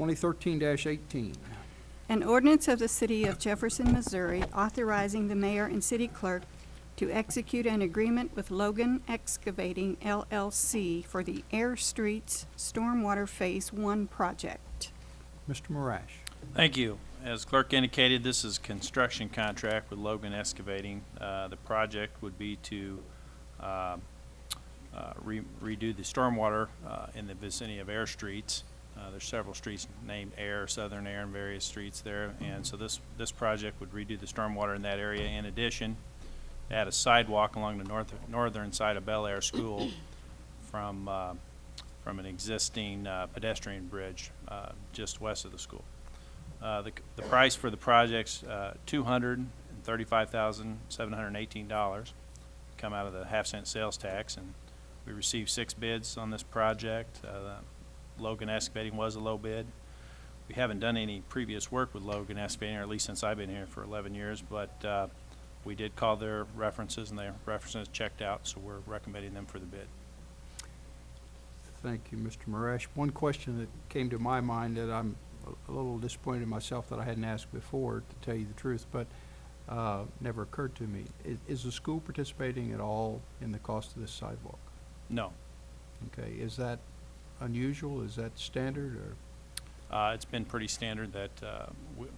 2013-18. An ordinance of the City of Jefferson, Missouri, authorizing the mayor and city clerk to execute an agreement with Logan Excavating LLC for the Air Streets Stormwater Phase 1 project. Mr. Marash. Thank you. As clerk indicated, this is a construction contract with Logan Excavating. The project would be to redo the stormwater in the vicinity of Air Streets. There's several streets named Air, Southern Air, and various streets there, and so this project would redo the stormwater in that area. In addition, add a sidewalk along the northern side of Bel Air School from an existing pedestrian bridge just west of the school. The price for the project's $235,718, come out of the half-cent sales tax, and we received 6 bids on this project. Logan Excavating was a low bid. We haven't done any previous work with Logan Excavating, or at least since I've been here for 11 years, but we did call their references, and their references checked out, so we're recommending them for the bid. Thank you, Mr. Marash. One question that came to my mind that I'm a little disappointed in myself that I hadn't asked before, to tell you the truth, but never occurred to me. Is the school participating at all in the cost of this sidewalk? No. Okay, is that unusual? Is that standard, or? It's been pretty standard that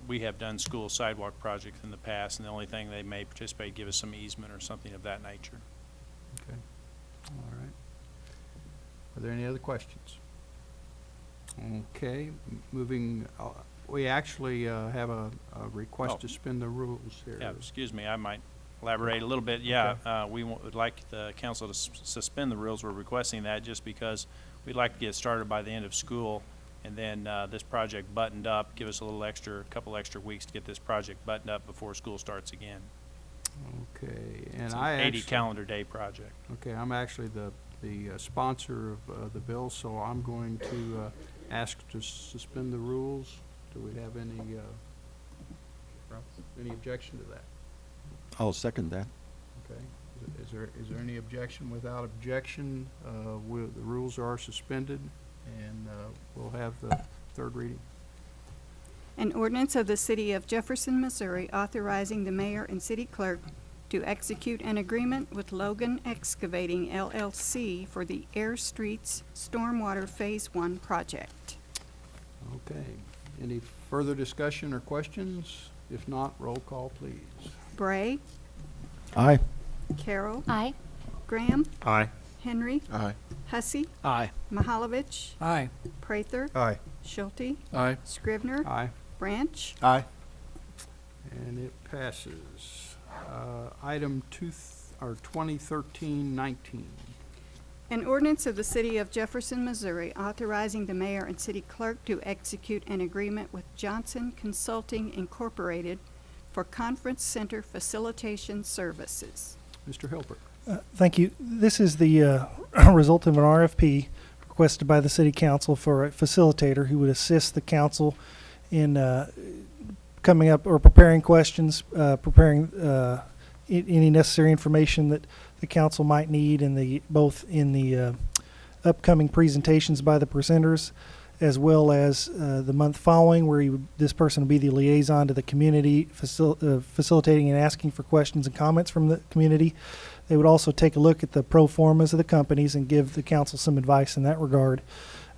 we have done school sidewalk projects in the past, and the only thing they may participate, give us some easement or something of that nature. Okay, all right. Are there any other questions? Okay, moving, we actually have a request to suspend the rules here. Yeah, excuse me, I might elaborate a little bit. Yeah, we would like the council to suspend the rules. We're requesting that just because we'd like to get started by the end of school, and then this project buttoned up, give us a couple extra weeks to get this project buttoned up before school starts again. Okay, and It's an I 80 calendar day project. Okay, I'm actually the sponsor of the bill, so I'm going to ask to suspend the rules. Do we have any objection to that? I'll second that. Okay, is there any objection? Without objection, the rules are suspended, and we'll have the third reading. An ordinance of the City of Jefferson, Missouri, authorizing the mayor and city clerk to execute an agreement with Logan Excavating LLC for the Air Streets Stormwater Phase 1 project. Okay, any further discussion or questions? If not, roll call, please. Bray, Aye. Carroll, Aye. Graham, Aye. Henry, Aye. Hussey, Aye. Mahalovich, Aye. Prather, Aye. Schulte, Aye. Scrivener, Aye. Branch. Aye. And it passes. Item 2013-19. An ordinance of the City of Jefferson, Missouri, authorizing the mayor and city clerk to execute an agreement with Johnson Consulting Incorporated for conference center facilitation services. Mr. Hilbert. Thank you. This is the result of an RFP requested by the City Council for a facilitator who would assist the council in coming up or preparing questions, preparing any necessary information that the council might need both in the upcoming presentations by the presenters, as well as the month following, where this person will be the liaison to the community, facilitating and asking for questions and comments from the community. They would also take a look at the pro formas of the companies and give the council some advice in that regard.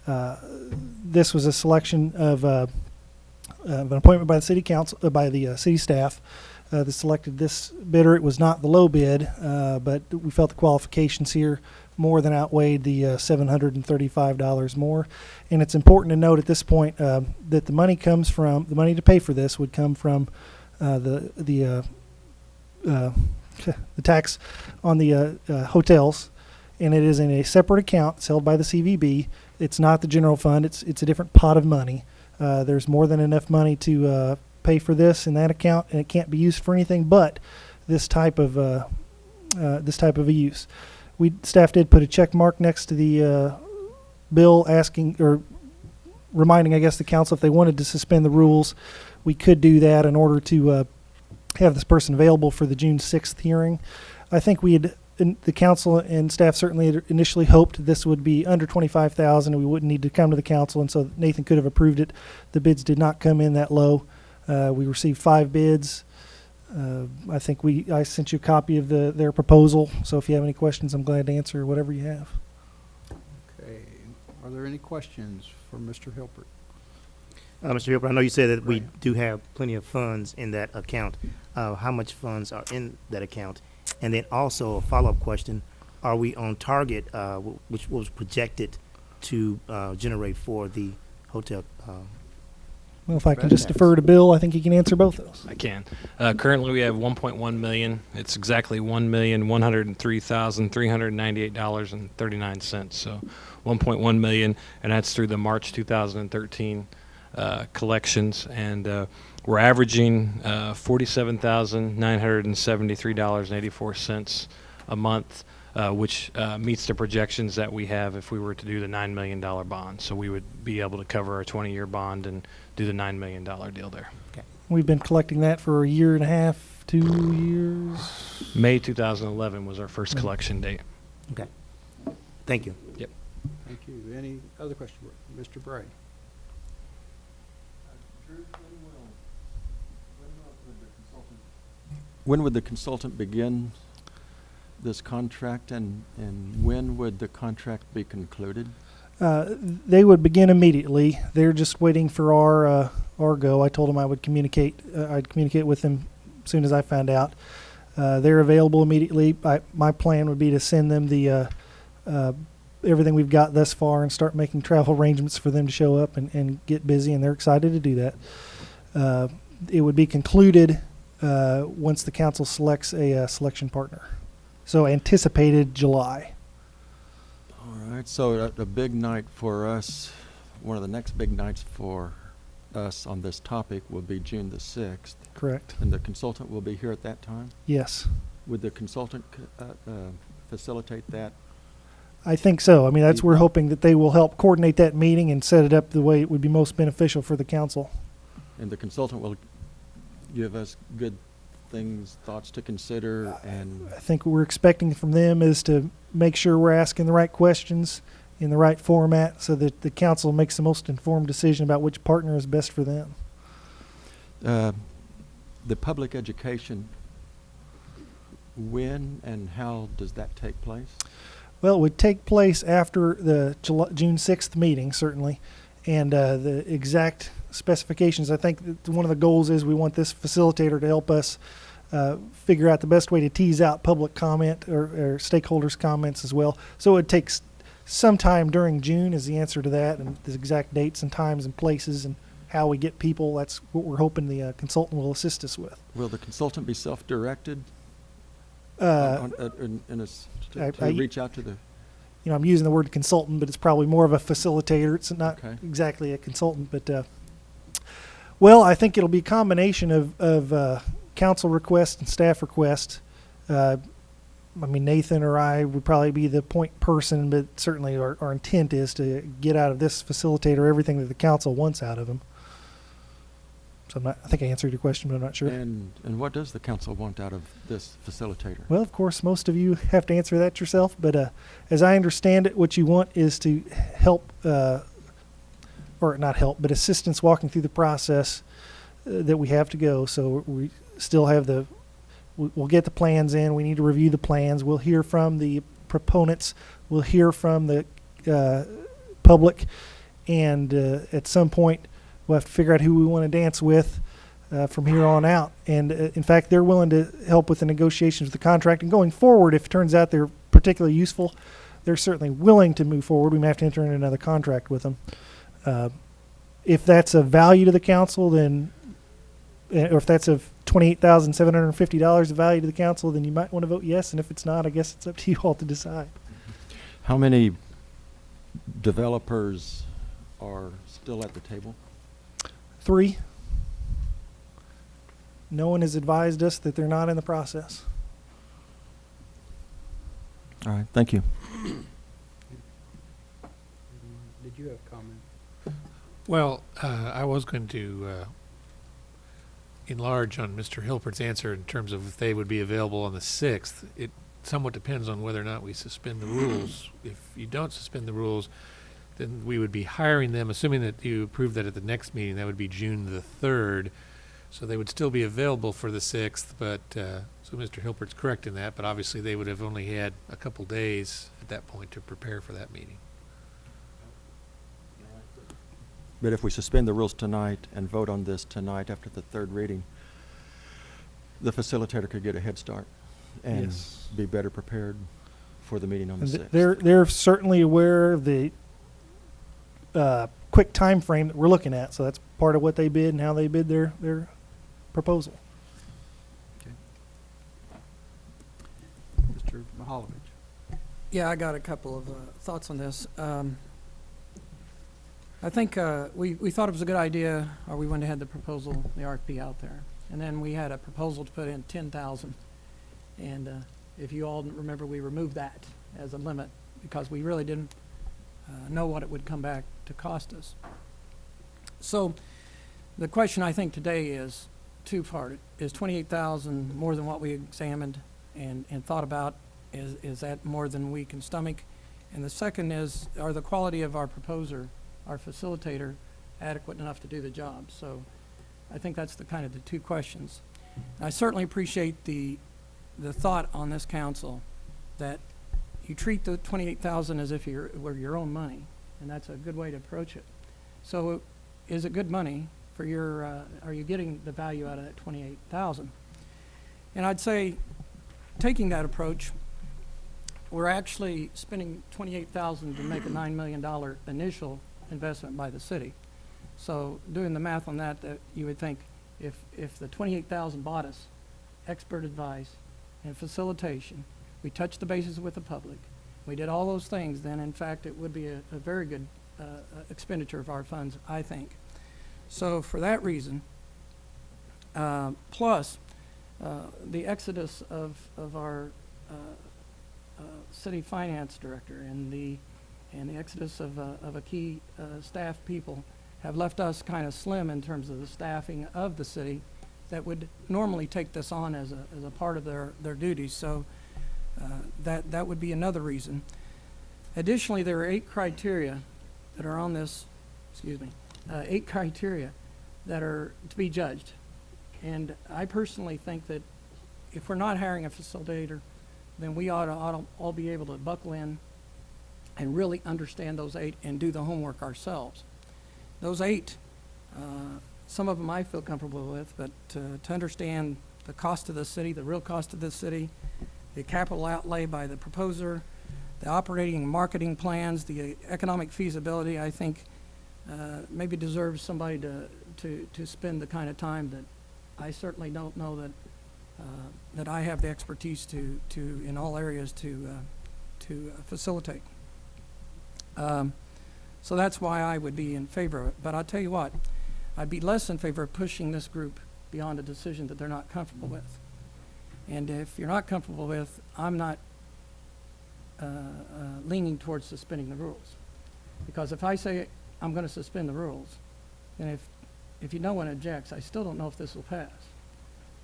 This was a selection of an appointment by the city council, by the city staff. That selected this bidder. It was not the low bid, but we felt the qualifications here more than outweighed the $735 more. And it's important to note at this point that the money to pay for this would come from the tax on the hotels, and it is in a separate account. It's held by the CVB. It's not the general fund. It's a different pot of money. There's more than enough money to pay for this in that account, and it can't be used for anything but this type of a use. Staff did put a check mark next to the bill, asking or reminding, I guess, the council if they wanted to suspend the rules, we could do that in order to have this person available for the June 6th hearing. I think we had the council and staff certainly had initially hoped this would be under 25,000 and we wouldn't need to come to the council, and so Nathan could have approved it. The bids did not come in that low. We received 5 bids. I think I sent you a copy of their proposal, so if you have any questions, I'm glad to answer whatever you have. Okay. Are there any questions for Mr. Hilpert? Mr. Hilbert, I know you said that we Right. do have plenty of funds in that account. How much funds are in that account? And then also a follow-up question, are we on target, which was projected to generate for the hotel? Well, if I can just defer to Bill, I think he can answer both of those. I can. Currently, we have 1.1 million. It's exactly $1,103,398.39. So 1.1 million, and that's through the March 2013 collections. And we're averaging $47,973.84 a month, which meets the projections that we have if we were to do the $9 million bond. So we would be able to cover our 20-year bond and do the $9 million deal there. We've been collecting that for a year and a half, 2 years. May 2011 was our first collection date. Okay. Thank you. Thank you. Any other questions? Mr. Bray? When would the consultant begin this contract, and when would the contract be concluded? They would begin immediately. They're just waiting for our go. I told them I'd communicate with them as soon as I found out. They're available immediately. My plan would be to send them the everything we've got thus far and start making travel arrangements for them to show up and get busy, and they're excited to do that. It would be concluded once the council selects a selection partner. So anticipated July. All right, so a big night for us, one of the next big nights for us on this topic will be June the 6th. Correct. And the consultant will be here at that time? Yes. Would the consultant facilitate that? I think so. I mean, we're hoping that they will help coordinate that meeting and set it up the way it would be most beneficial for the council. And the consultant will give us good things, thoughts to consider, and I think what we're expecting from them is to make sure we're asking the right questions in the right format so that the council makes the most informed decision about which partner is best for them. the public education, when and how does that take place? Well, it would take place after the June 6th meeting, certainly, and the exact specifications. I think that one of the goals is we want this facilitator to help us figure out the best way to tease out public comment or stakeholders' comments as well. So it takes some time during June is the answer to that, and the exact dates and times and places and how we get people. That's what we're hoping the consultant will assist us with. Will the consultant be self-directed I reach out to the... You know, I'm using the word consultant, but it's probably more of a facilitator. It's not Okay. exactly a consultant, but well, I think it'll be a combination of council requests and staff requests. I mean, Nathan or I would probably be the point person, but certainly our intent is to get out of this facilitator everything that the council wants out of him. So I think I answered your question, but I'm not sure. And what does the council want out of this facilitator? Well, of course, most of you have to answer that yourself, but as I understand it, what you want is to help, or not help, but assistance walking through the process that we have to go. So we still have we'll get the plans in. We need to review the plans. We'll hear from the proponents. We'll hear from the public, and at some point, we'll have to figure out who we want to dance with from here on out. And in fact, they're willing to help with the negotiations of the contract. And going forward, if it turns out they're particularly useful, they're certainly willing to move forward. We may have to enter into another contract with them. If that's of value to the council, then, or if that's of $28,750 of value to the council, then you might want to vote yes. And if it's not, I guess it's up to you all to decide. How many developers are still at the table? 3. No one has advised us that they're not in the process. All right, thank you. Did you have comment? Well, I was going to enlarge on Mr. Hilpert's answer in terms of if they would be available on the 6th. somewhat depends on whether or not we suspend the rules. If you don't suspend the rules, then we would be hiring them, assuming that you approve that at the next meeting, that would be June the 3rd. So they would still be available for the 6th, but, so Mr. Hilbert's correct in that, but obviously they would have only had a couple days at that point to prepare for that meeting. But if we suspend the rules tonight and vote on this tonight after the third reading, the facilitator could get a head start and Yes. be better prepared for the meeting on the And 6th. they're certainly aware of the quick time frame that we're looking at, so that's part of what they bid and how they bid their proposal. Mr. Mihalovich. Yeah, I got a couple of thoughts on this. I think we thought it was a good idea, or we went ahead the proposal, the RFP out there, and then we had a proposal to put in 10,000, and if you all remember, we removed that as a limit because we really didn't know what it would come back to cost us. So the question I think today is two-parted. Is 28,000 more than what we examined and thought about? Is that more than we can stomach? And the second is, are the quality of our proposer, our facilitator, adequate enough to do the job? So I think that's the kind of the two questions. I certainly appreciate the thought on this council that you treat the 28,000 as if it were your own money, and that's a good way to approach it. So is it good money for your, are you getting the value out of that 28,000? And I'd say, taking that approach, we're actually spending 28,000 to make a $9 million initial investment by the city. So doing the math on that, that you would think if the 28,000 bought us expert advice and facilitation, we touched the bases with the public, we did all those things, then in fact it would be a very good expenditure of our funds, I think. So for that reason, plus the exodus of our city finance director and the exodus of a key staff people have left us kind of slim in terms of the staffing of the city that would normally take this on as a part of their duties. So that would be another reason. Additionally, there are 8 criteria that are on this, 8 criteria that are to be judged. And I personally think that if we're not hiring a facilitator, then we ought to all be able to buckle in and really understand those 8 and do the homework ourselves. Those 8, some of them I feel comfortable with, but to understand the cost of the city, the real cost of the city, the capital outlay by the proposer, the operating and marketing plans, the economic feasibility, I think maybe deserves somebody to spend the kind of time that I certainly don't know that I have the expertise to in all areas to facilitate. So that's why I would be in favor of it. But I'll tell you what, I'd be less in favor of pushing this group beyond a decision that they're not comfortable with. And if you're not comfortable with, I'm not leaning towards suspending the rules. Because if I say I'm going to suspend the rules, then if no one objects, I still don't know if this will pass.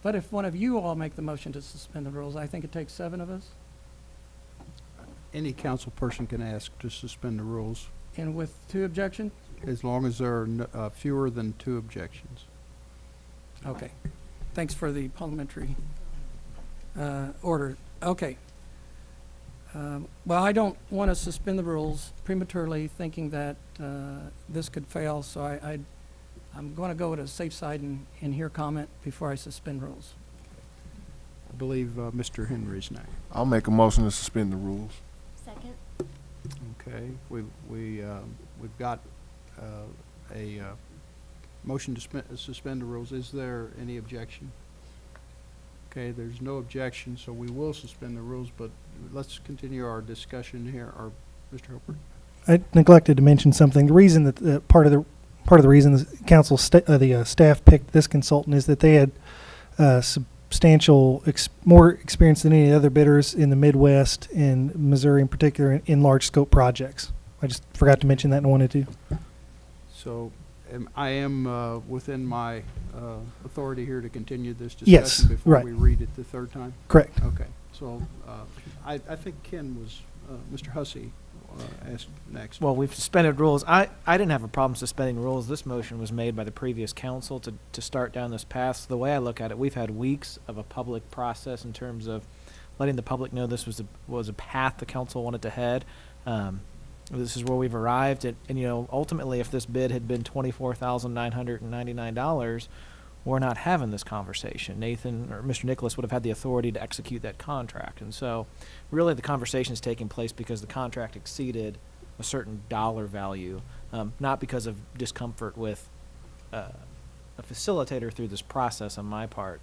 But if one of you all make the motion to suspend the rules, I think it takes 7 of us. Any council person can ask to suspend the rules, And with 2 objections? as long as there are fewer than 2 objections. Okay. Thanks for the parliamentary order. Okay. Well, I don't want to suspend the rules prematurely, thinking that this could fail, so I'm going to go to a safe side and hear comment before I suspend rules. I believe Mr. Henry's next. I'll make a motion to suspend the rules. Second. Okay, we've got a motion to suspend the rules. Is there any objection? Okay, there's no objection, so we will suspend the rules, but let's continue our discussion here. Mr. Hilbert? I neglected to mention something. The reason that part of the reason the council the staff picked this consultant is that they had substantial more experience than any other bidders in the Midwest and Missouri in particular in large scope projects. I just forgot to mention that and wanted to. So I am within my authority here to continue this Yes, discussion before right. we read it the third time? Correct. Okay, So I think Ken was, Mr. Hussey asked next. Well, we've suspended rules. I didn't have a problem suspending rules. This motion was made by the previous council to start down this path. So the way I look at it, we've had weeks of a public process in terms of letting the public know this was a path the council wanted to head. This is where we've arrived. And you know, ultimately, if this bid had been $24,999, we're not having this conversation. Nathan or Mr. Nicholas would have had the authority to execute that contract. And so really the conversation is taking place because the contract exceeded a certain dollar value, not because of discomfort with a facilitator through this process on my part.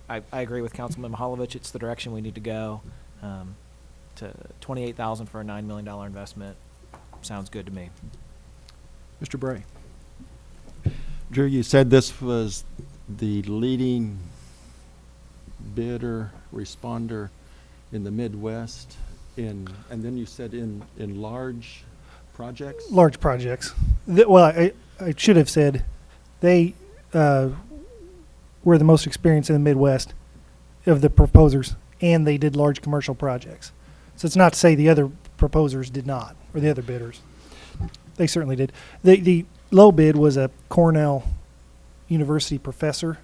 I agree with Councilman Mahalovich. It's the direction we need to go. To $28,000 for a $9 million investment sounds good to me. Mr. Bray. Drew, you said this was the leading bidder, responder in the Midwest and then you said in large projects? Large projects. Well, I should have said they were the most experienced in the Midwest of the proposers, and they did large commercial projects. So it's not to say the other proposers did not, or the other bidders. They certainly did. The low bid was a Cornell University professor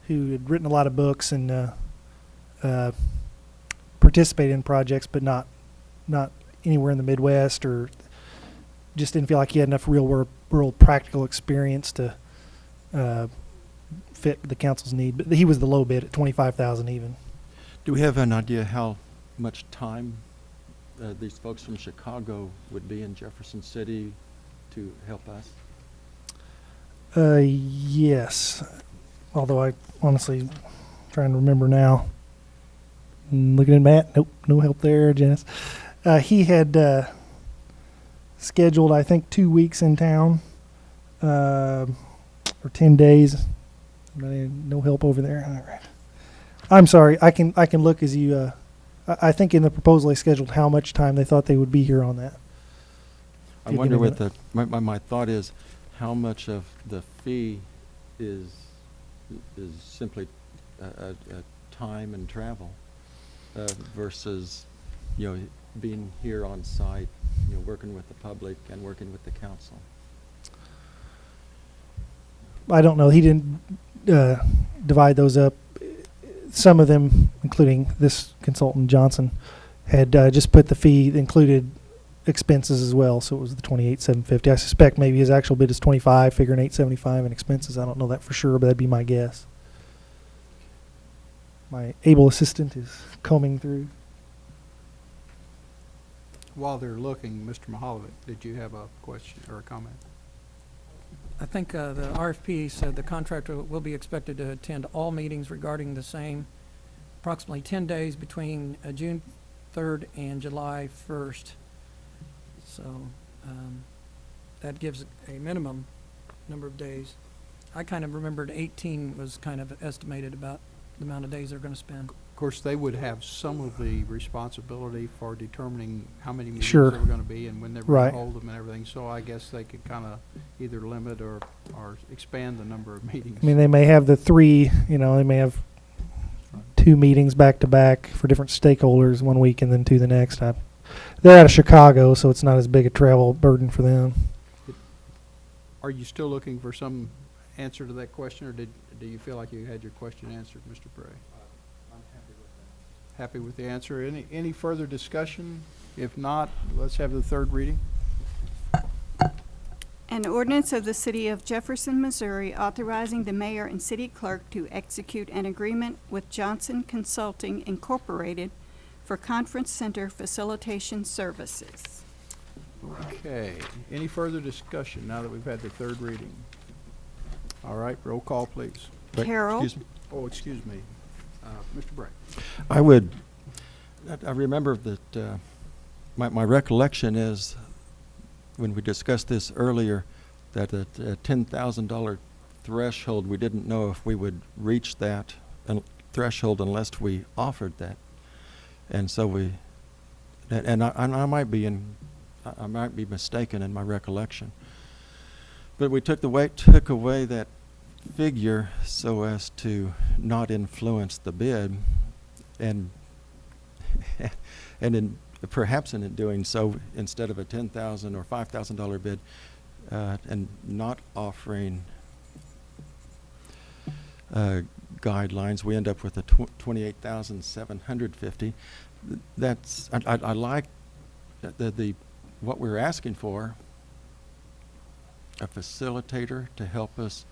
who had written a lot of books and participated in projects, but not anywhere in the Midwest, or just didn't feel like he had enough real world practical experience to fit the council's need. But he was the low bid at $25,000 even. Do we have an idea how much time these folks from Chicago would be in Jefferson City to help us? Yes. Although I honestly trying to remember now. Looking at Matt, nope, no help there, Janice. He had scheduled, I think, 2 weeks in town, or 10 days. No help over there. All right. I'm sorry. I can look as you. I think in the proposal they scheduled how much time they thought they would be here on that. I wonder what my thought is, how much of the fee is simply a time and travel versus, being here on site, working with the public and working with the council. I don't know. He didn't divide those up. Some of them, including this consultant Johnson, had just put the fee included expenses as well, so it was the $28,750. I suspect maybe his actual bid is $25, figuring $875 in expenses. I don't know that for sure, but that'd be my guess. My able assistant is combing through. While they're looking, Mr. Mahalovic, did you have a question or a comment? I think the RFP said the contractor will be expected to attend all meetings regarding the same, approximately 10 days between June 3rd and July 1st. So that gives a minimum number of days. I kind of remembered 18 was kind of estimated about the amount of days they're going to spend. Of course, they would have some of the responsibility for determining how many meetings Sure. there were going to be and when they were going Right. to hold them and everything. So I guess they could kind of either limit or expand the number of meetings. I mean, they may have the three, they may have 2 meetings back to back for different stakeholders one week and then 2 the next. They're out of Chicago, so it's not as big a travel burden for them. Are you still looking for some answer to that question, or do you feel like you had your question answered, Mr. Bray? I'm happy with that. Happy with the answer. Any further discussion? If not, let's have the third reading. An ordinance of the City of Jefferson, Missouri, authorizing the mayor and city clerk to execute an agreement with Johnson Consulting Incorporated for conference center facilitation services. Okay. Any further discussion now that we've had the third reading? All right, roll call, please. But- Carroll. excuse me. Oh, excuse me. Mr. Bray. I remember that my recollection is when we discussed this earlier, that at a $10,000 threshold, we didn't know if we would reach that threshold unless we offered that. And so I might be mistaken in my recollection. But we took away that figure so as to not influence the bid, and And perhaps in doing so, instead of a $10,000 or $5,000 bid, and not offering guidelines, we end up with a $28,750. That's I like the what we're asking for. A facilitator to help us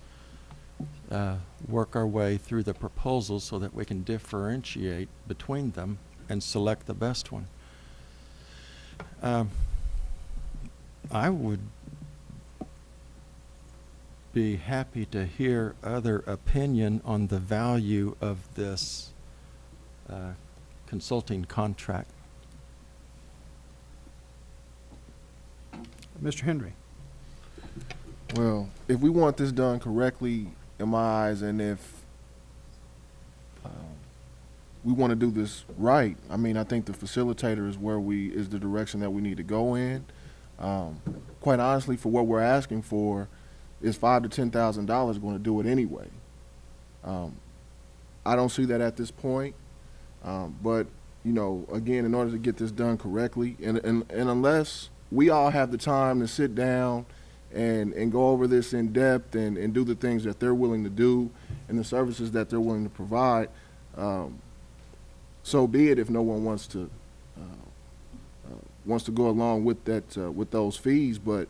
work our way through the proposals so that we can differentiate between them and select the best one. I would be happy to hear other opinion on the value of this consulting contract. Mr. Henry? Well, if we want this done correctly, in my eyes, and if we want to do this right, I mean, I think the facilitator is the direction that we need to go in. Quite honestly, for what we're asking for, is $5,000 to $10,000 going to do it anyway? I don't see that at this point. But you know, again, in order to get this done correctly, and unless we all have the time to sit down and go over this in depth and do the things that they're willing to do and the services that they're willing to provide, so be it. If no one wants to go along with that with those fees, but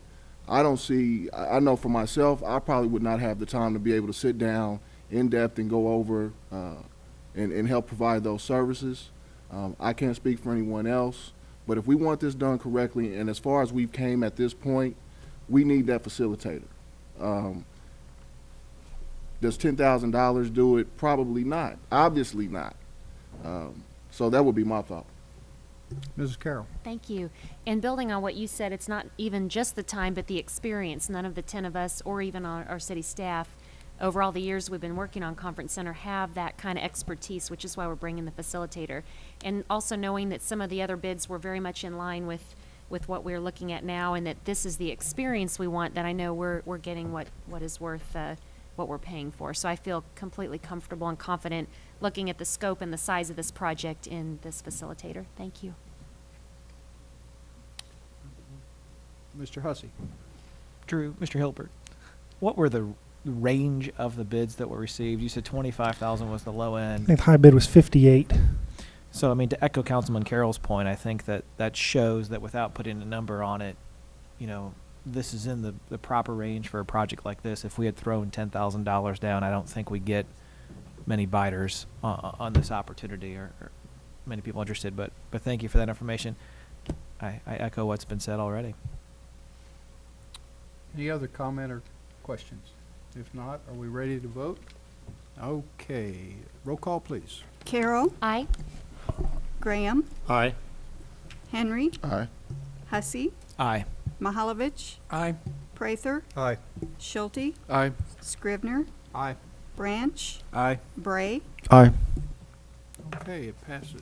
I don't see. I know for myself, I probably would not have the time to be able to sit down in depth and go over and help provide those services. I can't speak for anyone else, but if we want this done correctly, and as far as we've came at this point, we need that facilitator. Does $10,000 do it? Probably not. Obviously not. So that would be my thought. Mrs. Carroll? Thank you. And building on what you said, it's not even just the time, but the experience. None of the 10 of us, or even our city staff, over all the years we've been working on Conference Center, have that kind of expertise, which is why we're bringing the facilitator. And also knowing that some of the other bids were very much in line with what we're looking at now, and that this is the experience we want, that I know we're getting what is worth what we're paying for. So I feel completely comfortable and confident looking at the scope and the size of this project in this facilitator. Thank you. Mr. Hussey? Drew, Mr. Hilbert, what were the range of the bids that were received? You said 25,000 was the low I end. think the high bid was 58. So, I mean, to echo Councilman Carroll's point, I think that shows that without putting a number on it, you know, this is in the proper range for a project like this. If we had thrown $10,000 down, I don't think we'd get many biters on this opportunity or many people interested. But thank you for that information. I echo what's been said already. Any other comment or questions? If not, are we ready to vote? Okay. Roll call, please. Carroll. Aye. Graham. Aye. Henry. Aye. Hussey. Aye. Mahalovich. Aye. Prather. Aye. Schulte. Aye. Scrivener. Aye. Branch. Aye. Bray. Aye. Okay, it passes.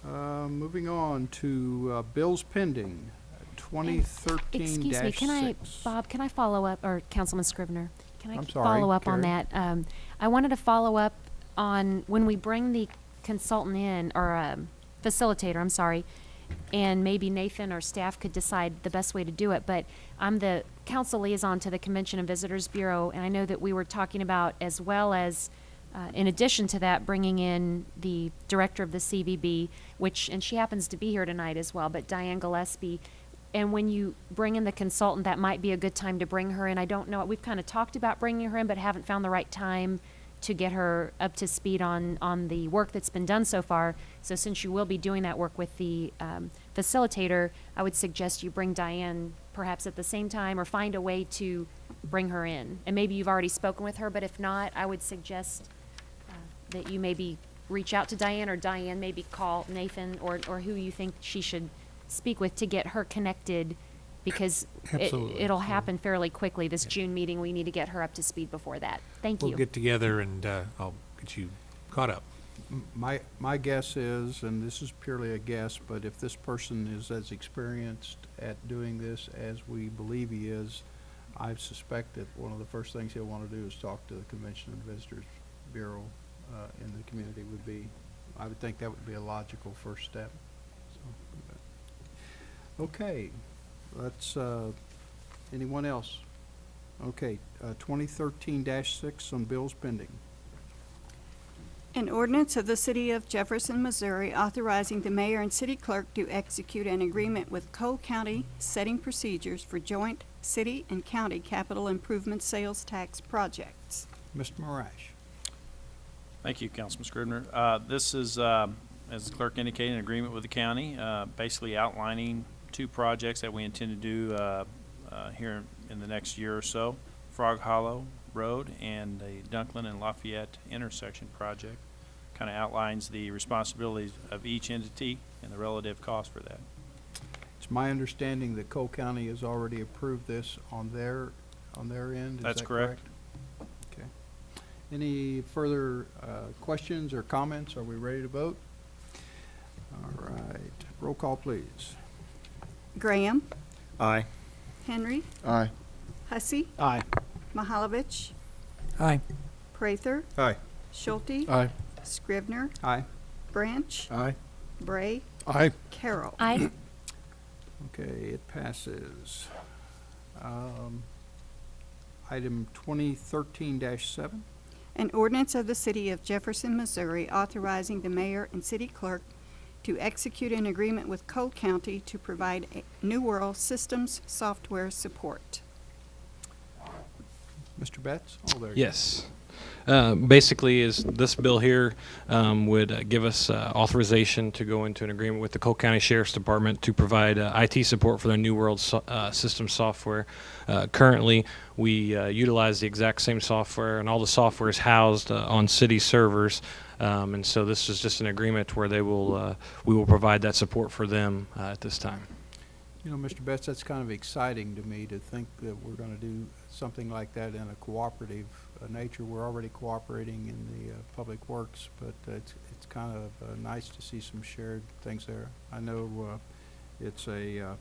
Moving on to bills pending, 2013-6. Excuse me, Bob, can I follow up, or Councilman Scrivener? Can I I'm sorry, follow up on Carrie. that? I wanted to follow up on when we bring the consultant in, or facilitator, I'm sorry, and maybe Nathan or staff could decide the best way to do it, but I'm the council liaison to the Convention and Visitors Bureau, and I know that we were talking about, as well as in addition to that, bringing in the director of the CVB, and she happens to be here tonight as well, but Diane Gillespie. And when you bring in the consultant, that might be a good time to bring her in. I don't know. We've kind of talked about bringing her in, but haven't found the right time to get her up to speed on the work that's been done so far. So since you will be doing that work with the facilitator, I would suggest you bring Diane perhaps at the same time, or find a way to bring her in. And maybe you've already spoken with her, but if not, I would suggest that you maybe reach out to Diane, or Diane maybe call Nathan or who you think she should speak with to get her connected, because Absolutely. it'll happen fairly quickly. This June meeting, we need to get her up to speed before that. Thank you. We'll get together and I'll get you caught up. My guess is, and this is purely a guess, but if this person is as experienced at doing this as we believe he is, I suspect that one of the first things he'll want to do is talk to the Convention and Visitors Bureau in the community would be I would think that would be a logical first step. So, okay, let's, anyone else? Okay, 2013-6 on bills pending. An ordinance of the City of Jefferson, Missouri, authorizing the mayor and city clerk to execute an agreement with Cole County setting procedures for joint city and county capital improvement sales tax projects. Mr. Marash. Thank you, Councilman Scribner. This is, as the clerk indicated, an agreement with the county, basically outlining 2 projects that we intend to do here in the next year or so. Frog Hollow Road and the Dunklin and Lafayette intersection project. Kind of outlines the responsibilities of each entity and the relative cost for that. It's my understanding that Cole County has already approved this on their end. Is That's that correct. Okay. Any further questions or comments? Are we ready to vote? All right. Roll call, please. Graham, Aye. Henry, Aye. Hussey, Aye. Mahalovich, Aye. Prather, Aye. Schulte, Aye. Scribner, Aye. Branch, Aye. Bray, Aye. Carroll. Aye. Okay, it passes. Item 2013-7. An ordinance of the City of Jefferson, Missouri, authorizing the mayor and city clerk to execute an agreement with Cole County to provide New World Systems software support. Mr. Betts? Oh, there you go. Yes. Basically, is this bill here would give us authorization to go into an agreement with the Cole County Sheriff's Department to provide IT support for their New World system software. Currently, we utilize the exact same software, and all the software is housed on city servers. And so this is just an agreement where they will we will provide that support for them at this time. You know, Mr. Betts, that's kind of exciting to me to think that we're going to do something like that in a cooperative nature. We're already cooperating in the public works, but it's kind of nice to see some shared things there. I know it's a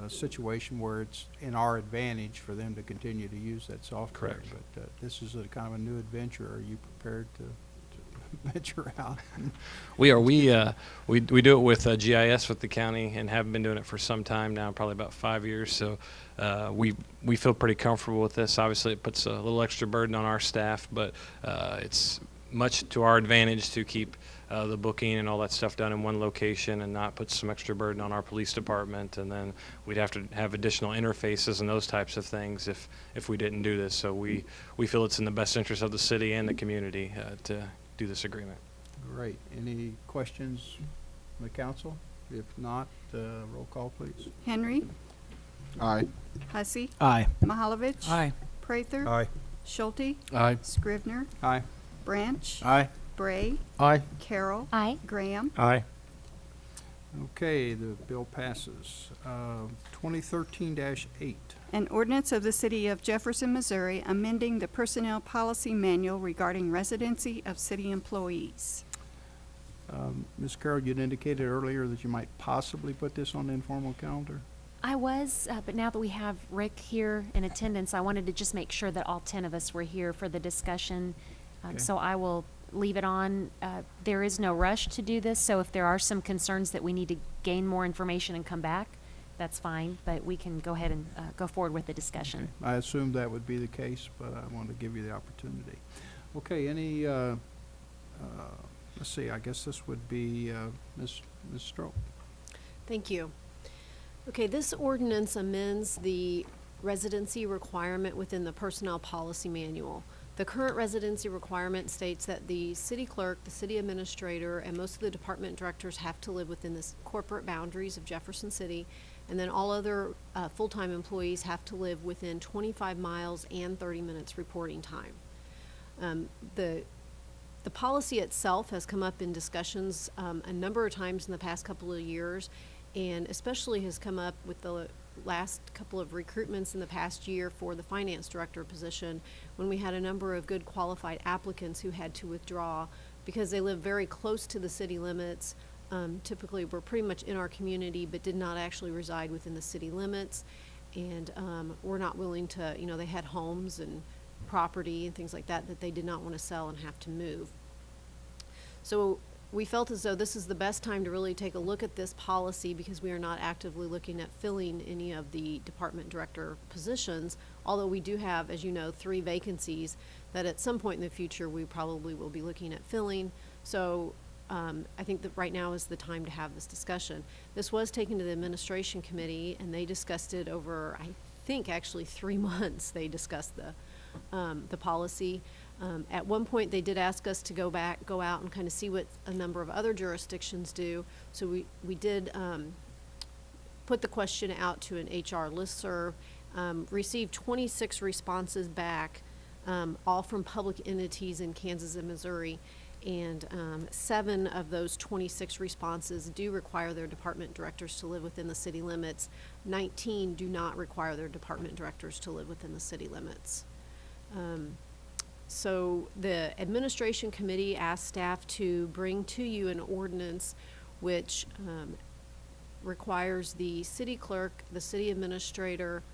situation where it's in our advantage for them to continue to use that software. Correct. But this is a kind of a new adventure. Are you prepared to venture out? We are. We do it with GIS with the county and have been doing it for some time now, probably about 5 years. So we feel pretty comfortable with this. Obviously, it puts a little extra burden on our staff, but it's much to our advantage to keep the booking and all that stuff done in one location and not put some extra burden on our police department. And then we'd have to have additional interfaces and those types of things if we didn't do this. So we feel it's in the best interest of the city and the community to do this agreement. Great. Any questions from the council? If not, roll call, please. Henry, Aye. Hussey, Aye. Mahalovich, Aye. Prather, Aye. Schulte, Aye. Scribner, Aye. Branch, Aye. Bray, Aye. Carroll, Aye. Graham. Aye. Okay, the bill passes. 2013-8. An ordinance of the City of Jefferson, Missouri, amending the Personnel Policy Manual regarding residency of city employees. Ms. Carroll, you'd indicated earlier that you might possibly put this on the informal calendar. I was, but now that we have Rick here in attendance, I wanted to just make sure that all 10 of us were here for the discussion. Okay. So I will leave it on. There is no rush to do this, so if there are some concerns that we need to gain more information and come back, that's fine, but we can go ahead and go forward with the discussion. I assumed that would be the case, but I wanted to give you the opportunity. Okay, any, let's see, I guess this would be Ms. Stroh. Thank you. Okay, this ordinance amends the residency requirement within the Personnel Policy Manual. The current residency requirement states that the city clerk, the city administrator, and most of the department directors have to live within the corporate boundaries of Jefferson City, and then all other full-time employees have to live within 25 miles and 30 minutes reporting time. The policy itself has come up in discussions a number of times in the past couple of years, and especially has come up with the last couple of recruitments in the past year for the finance director position, when we had a number of good qualified applicants who had to withdraw because they live very close to the city limits. Typically were pretty much in our community but did not actually reside within the city limits, and were not willing to, you know, they had homes and property and things like that that they did not want to sell and have to move. So we felt as though this is the best time to really take a look at this policy because we are not actively looking at filling any of the department director positions, although we do have, as you know, 3 vacancies that at some point in the future we probably will be looking at filling. So I think that right now is the time to have this discussion. This was taken to the administration committee and they discussed it over, I think actually 3 months they discussed the policy. At one point, they did ask us to go out and kind of see what a number of other jurisdictions do. So we did put the question out to an HR listserv, received 26 responses back, all from public entities in Kansas and Missouri. And 7 of those 26 responses do require their department directors to live within the city limits. 19 do not require their department directors to live within the city limits. So the administration committee asked staff to bring to you an ordinance which requires the city clerk, the city administrator,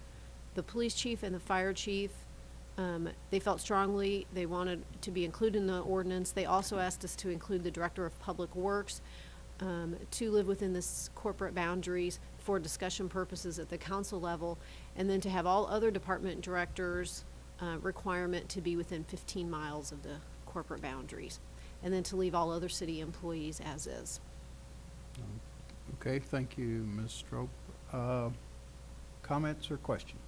the police chief, and the fire chief. They felt strongly they wanted to be included in the ordinance. They also asked us to include the director of public works to live within this corporate boundaries for discussion purposes at the council level, and then to have all other department directors requirement to be within 15 miles of the corporate boundaries, and then to leave all other city employees as is. Okay, thank you, Ms. Strope. Comments or questions?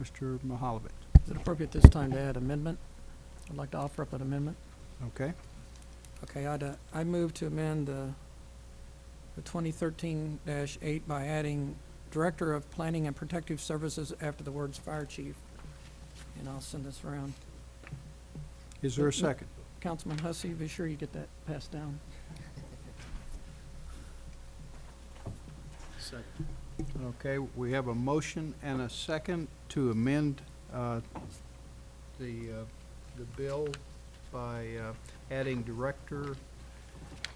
Mr. Mahalovich. Is it appropriate this time to add amendment? I'd like to offer up an amendment. Okay. Okay, I move to amend the 2013-8 by adding Director of Planning and Protective Services after the words Fire Chief. And I'll send this around. Is there a second? Councilman Hussey, be sure you get that passed down. Second. Okay, we have a motion and a second to amend the bill by adding Director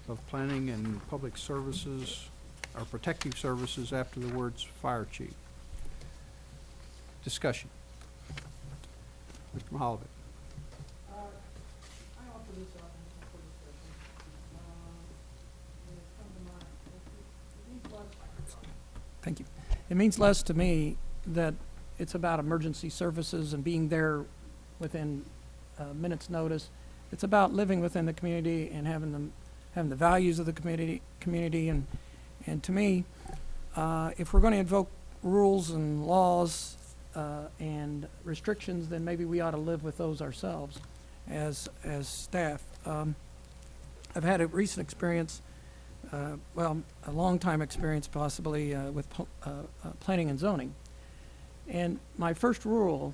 of Planning and Public Services or Protective Services after the words Fire Chief. Discussion. Mr. Mahalovich. Thank you. It means less to me that it's about emergency services and being there within minutes' notice. It's about living within the community and having the values of the community, and to me, if we're going to invoke rules and laws and restrictions, then maybe we ought to live with those ourselves as staff. I've had a recent experience, well, a long time experience possibly with planning and zoning. And my first rule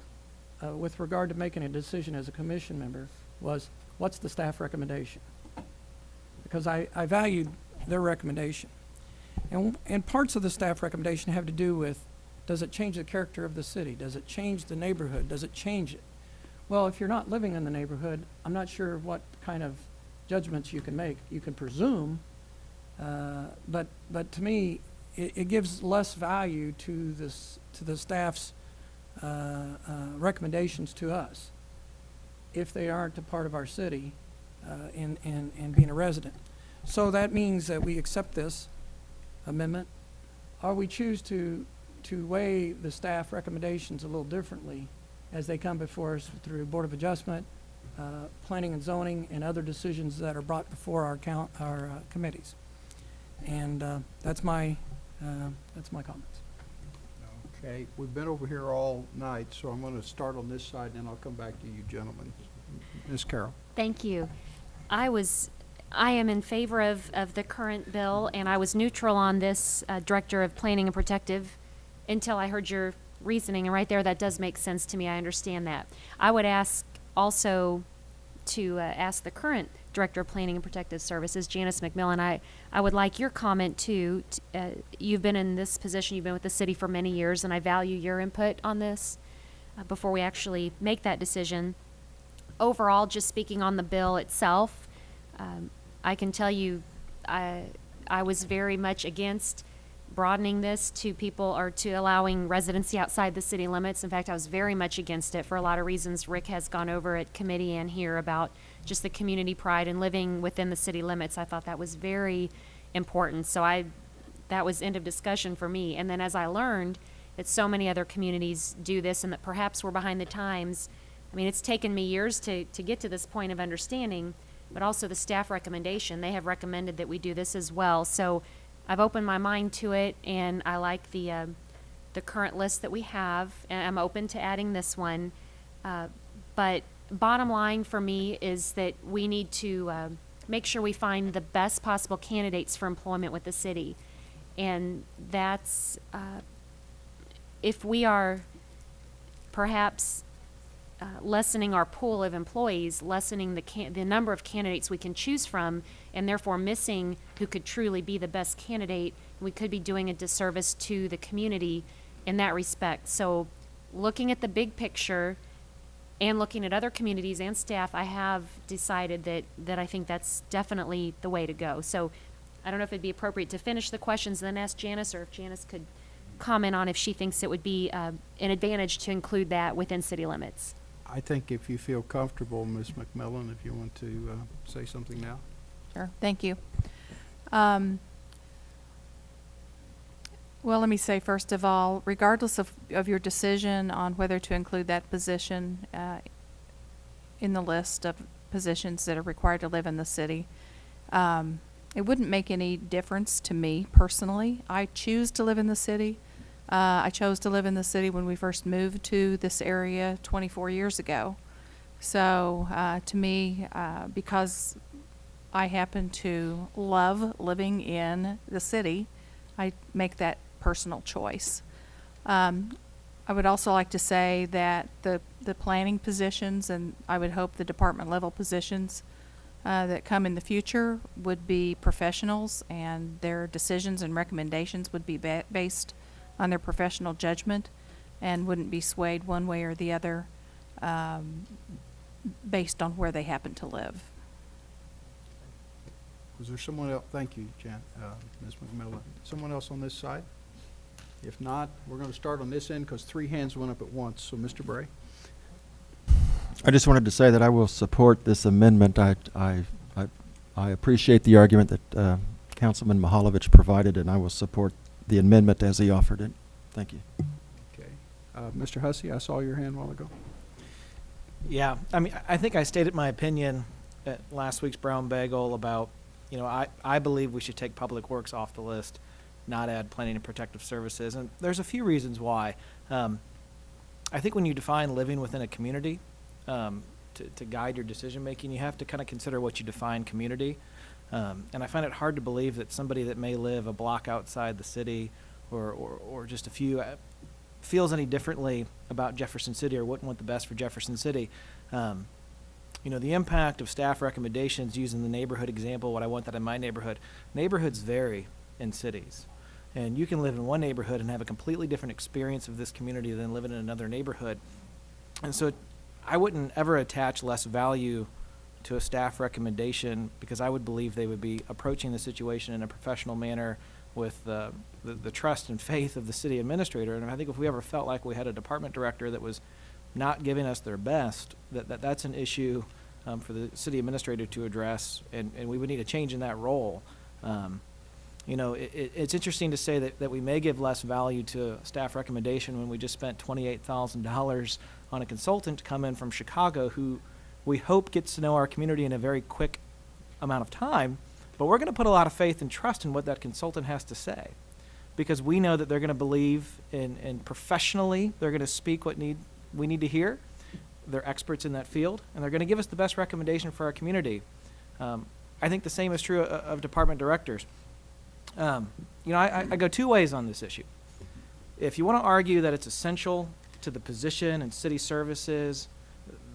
with regard to making a decision as a commission member was, what's the staff recommendation? Because I valued their recommendation. And parts of the staff recommendation have to do with, does it change the character of the city? Does it change the neighborhood? Does it change it? Well, if you're not living in the neighborhood, I'm not sure what kind of judgments you can make. You can presume, but to me, it gives less value to the staff's recommendations to us if they aren't a part of our city and being a resident. So that means that we accept this amendment, or we choose to weigh the staff recommendations a little differently as they come before us through Board of Adjustment, Planning and Zoning, and other decisions that are brought before our committees. And that's my comments. Okay, we've been over here all night, so I'm going to start on this side, and then I'll come back to you gentlemen. Ms. Carroll. Thank you. I am in favor of the current bill, and I was neutral on this Director of Planning and Protective until I heard your reasoning, and right there, that does make sense to me. I understand that. I would ask also to ask the current Director of Planning and Protective Services, Janice McMillan. I would like your comment too. You've been in this position, you've been with the city for many years, and I value your input on this before we actually make that decision. Overall, just speaking on the bill itself, I can tell you I was very much against broadening this to people or to allowing residency outside the city limits. In fact, I was very much against it for a lot of reasons Rick has gone over at committee and here about just the community pride and living within the city limits. I thought that was very important. So that was end of discussion for me. And then as I learned that so many other communities do this and that perhaps we're behind the times, I mean, it's taken me years to get to this point of understanding, but also the staff recommendation. They have recommended that we do this as well. So I've opened my mind to it, and I like the current list that we have, and I'm open to adding this one. But bottom line for me is that we need to make sure we find the best possible candidates for employment with the city. And that's, if we are perhaps lessening our pool of employees, lessening the number of candidates we can choose from, and therefore missing who could truly be the best candidate, we could be doing a disservice to the community in that respect. So looking at the big picture and looking at other communities and staff, I have decided that I think that's definitely the way to go. So I don't know if it'd be appropriate to finish the questions and then ask Janice, or if Janice could comment on if she thinks it would be an advantage to include that within city limits. I think if you feel comfortable, Ms. McMillan, if you want to say something now. Sure. Thank you. Well, let me say, first of all, regardless of your decision on whether to include that position in the list of positions that are required to live in the city, it wouldn't make any difference to me personally. I choose to live in the city. I chose to live in the city when we first moved to this area 24 years ago. So to me, because I happen to love living in the city, I make that personal choice. I would also like to say that the planning positions, and I would hope the department level positions that come in the future, would be professionals, and their decisions and recommendations would be based on their professional judgment and wouldn't be swayed one way or the other based on where they happen to live. Was there someone else? Thank you, Ms. McMillan. Someone else on this side? If not, we're going to start on this end because 3 hands went up at once. So, Mr. Bray. I just wanted to say that I will support this amendment. I appreciate the argument that Councilman Mihaljevic provided, and I will support the amendment as he offered it. Thank you. Okay. Mr. Hussey, I saw your hand a while ago. Yeah, I mean, I think I stated my opinion at last week's Brown Bagel about, you know, I believe we should take Public Works off the list, not add Planning and Protective Services, and there's a few reasons why. I think when you define living within a community to guide your decision making, you have to kind of consider what you define community. And I find it hard to believe that somebody that may live a block outside the city or just a few feels any differently about Jefferson City or wouldn't want the best for Jefferson City. You know, the impact of staff recommendations, using the neighborhood example, what I want that in my neighborhood. Neighborhoods vary in cities. And you can live in one neighborhood and have a completely different experience of this community than living in another neighborhood. And so I wouldn't ever attach less value to a staff recommendation, because I would believe they would be approaching the situation in a professional manner with the trust and faith of the city administrator. And I think if we ever felt like we had a department director that was not giving us their best, that's an issue for the city administrator to address, and we would need a change in that role. You know, it's interesting to say that we may give less value to a staff recommendation when we just spent $28,000 on a consultant to come in from Chicago who we hope gets to know our community in a very quick amount of time, but we're going to put a lot of faith and trust in what that consultant has to say, because we know that they're going to believe in professionally, they're going to speak what we need to hear. They're experts in that field, and they're going to give us the best recommendation for our community. I think the same is true of department directors. You know, I go 2 ways on this issue. If you want to argue that it's essential to the position and city services,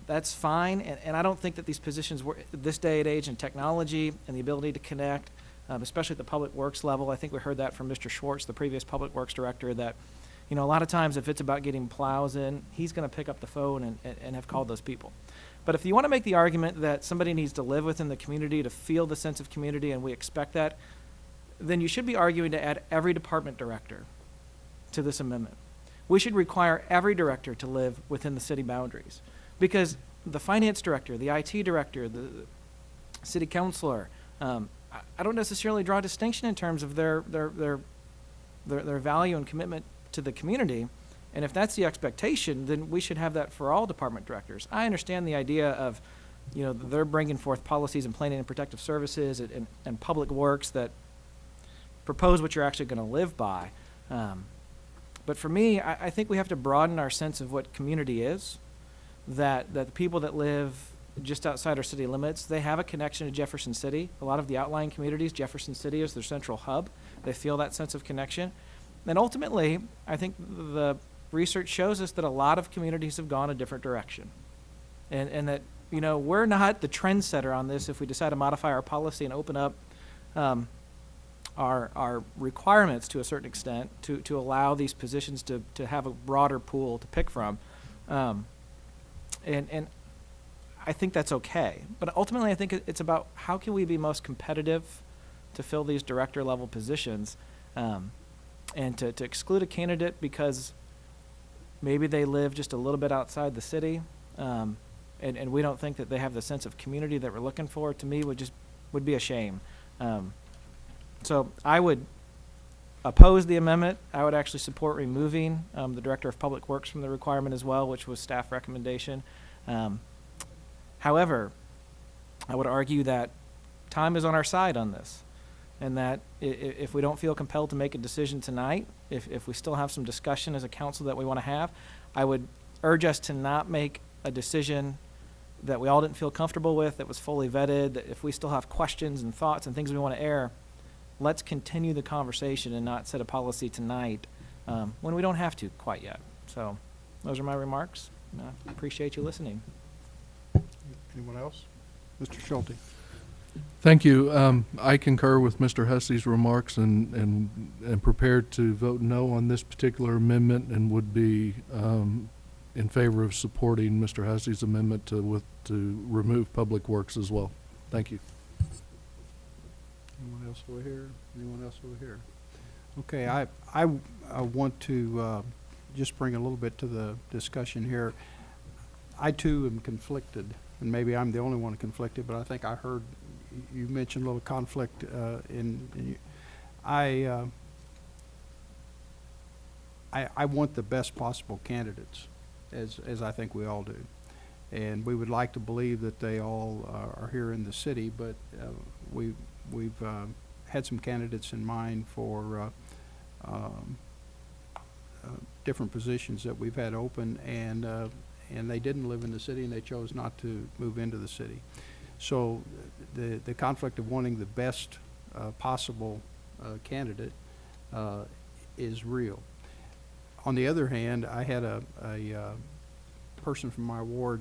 that's fine, and I don't think that these positions were this day and age in technology and the ability to connect, especially at the public works level. I think we heard that from Mr. Schwartz, the previous public works director, that, you know, a lot of times if it's about getting plows in, he's going to pick up the phone and have called those people. But if you want to make the argument that somebody needs to live within the community to feel the sense of community, and we expect that, then you should be arguing to add every department director to this amendment. We should require every director to live within the city boundaries, because the finance director, the IT director, the city councilor, I don't necessarily draw a distinction in terms of their value and commitment to the community. And if that's the expectation, then we should have that for all department directors. I understand the idea of, you know, they're bringing forth policies and planning and protective services and public works that propose what you're actually going to live by. But for me, I think we have to broaden our sense of what community is, that the people that live just outside our city limits, they have a connection to Jefferson City. A lot of the outlying communities, Jefferson City is their central hub. They feel that sense of connection. And ultimately, I think the research shows us that a lot of communities have gone a different direction. And that, you know, we're not the trendsetter on this if we decide to modify our policy and open up our requirements to a certain extent to allow these positions to have a broader pool to pick from. And I think that's okay. But ultimately, I think it's about how can we be most competitive to fill these director level positions, and to exclude a candidate because maybe they live just a little bit outside the city, and we don't think that they have the sense of community that we're looking for, to me would be a shame. So I would oppose the amendment. I would actually support removing the Director of Public Works from the requirement as well, which was staff recommendation. However, I would argue that time is on our side on this, and that if we don't feel compelled to make a decision tonight, if we still have some discussion as a council that we want to have, I would urge us to not make a decision that we all didn't feel comfortable with, that was fully vetted, that if we still have questions and thoughts and things we want to air, let's continue the conversation and not set a policy tonight when we don't have to quite yet. So those are my remarks. I appreciate you listening. Anyone else? Mr. Schulte. Thank you. I concur with Mr. Hussey's remarks and prepared to vote no on this particular amendment, and would be in favor of supporting Mr. Hussey's amendment to remove Public Works as well. Thank you. Anyone else over here? Anyone else over here? Okay, I want to just bring a little bit to the discussion here. I too am conflicted, and maybe I'm the only one conflicted, but I think I heard you mentioned a little conflict I want the best possible candidates, as I think we all do. And we would like to believe that they all are here in the city, but we've had some candidates in mind for different positions that we've had open, and they didn't live in the city, and they chose not to move into the city. So the conflict of wanting the best possible candidate is real. On the other hand, I had a person from my ward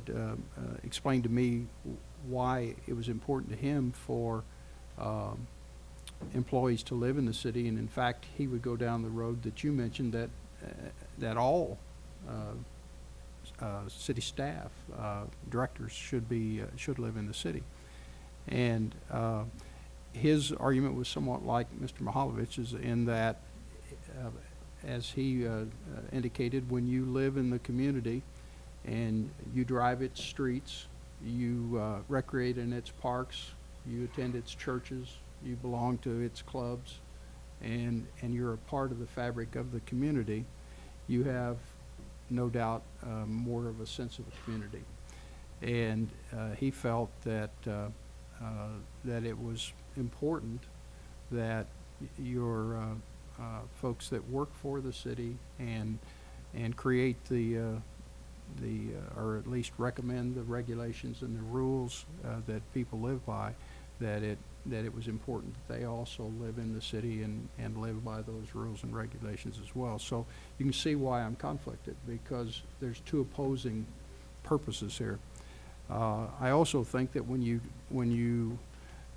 explain to me why it was important to him for employees to live in the city, and in fact, he would go down the road that you mentioned, that all city staff, directors should live in the city. And his argument was somewhat like Mr. Mahalovich's, in that, as he indicated, when you live in the community and you drive its streets, you recreate in its parks, you attend its churches, you belong to its clubs, and you're a part of the fabric of the community, you have no doubt more of a sense of a community. And he felt that that it was important that your folks that work for the city and create or at least recommend the regulations and the rules that people live by, that it was important that they also live in the city and live by those rules and regulations as well. So you can see why I'm conflicted, because there's two opposing purposes here. I also think that when you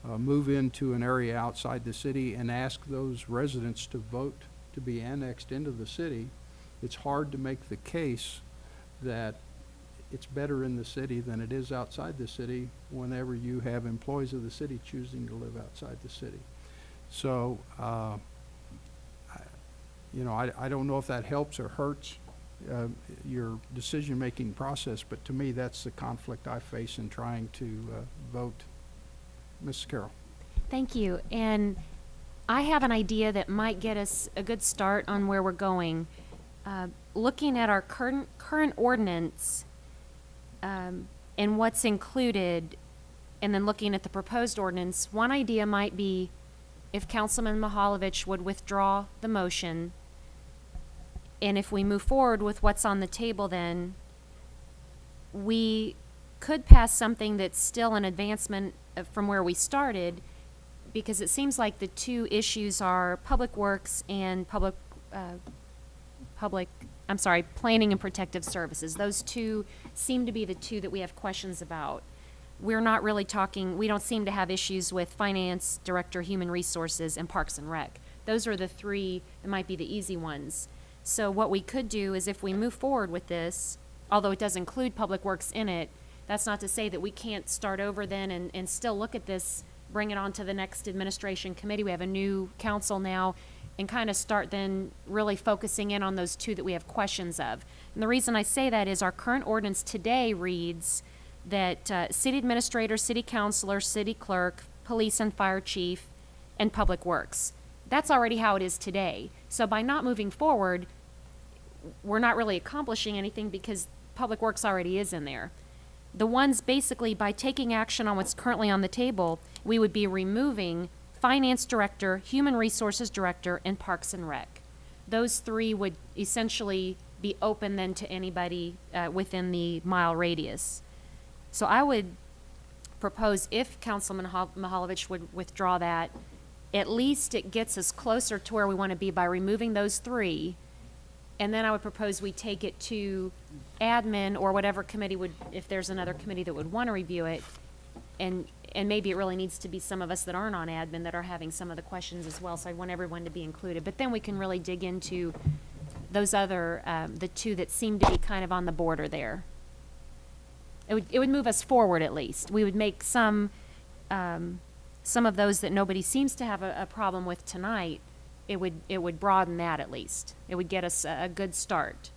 move into an area outside the city and ask those residents to vote to be annexed into the city, it's hard to make the case that it's better in the city than it is outside the city whenever you have employees of the city choosing to live outside the city. So, you know, I don't know if that helps or hurts your decision-making process, but to me, that's the conflict I face in trying to vote. Mrs. Carroll. Thank you. And I have an idea that might get us a good start on where we're going. Looking at our current ordinance and what's included, and then looking at the proposed ordinance, one idea might be if Councilman Mihaljevic would withdraw the motion, and if we move forward with what's on the table, then we could pass something that's still an advancement from where we started, because it seems like the two issues are public works and planning and protective services. Those two seem to be the two that we have questions about. We're not really talking, we don't seem to have issues with finance, director, human resources, and parks and rec. Those are the three that might be the easy ones. So what we could do is if we move forward with this, although it does include public works in it, that's not to say that we can't start over then and still look at this, bring it on to the next administration committee. We have a new council now, and kind of start then really focusing in on those two that we have questions of. And the reason I say that is our current ordinance today reads that city administrator, city councilor, city clerk, police and fire chief, and public works. That's already how it is today. So by not moving forward, we're not really accomplishing anything because public works already is in there. The ones basically, by taking action on what's currently on the table, we would be removing finance director, human resources director, and parks and rec. Those three would essentially be open then to anybody within the mile radius. So I would propose, if Councilman Mihaljevic would withdraw that, at least it gets us closer to where we want to be by removing those three. And then I would propose we take it to admin or whatever committee would, if there's another committee that would want to review it. And maybe it really needs to be some of us that aren't on admin that are having some of the questions as well. So I want everyone to be included. But then we can really dig into those other, the two that seem to be kind of on the border there. It would move us forward at least. We would make some of those that nobody seems to have a problem with tonight. It would broaden that at least. It would get us a good start.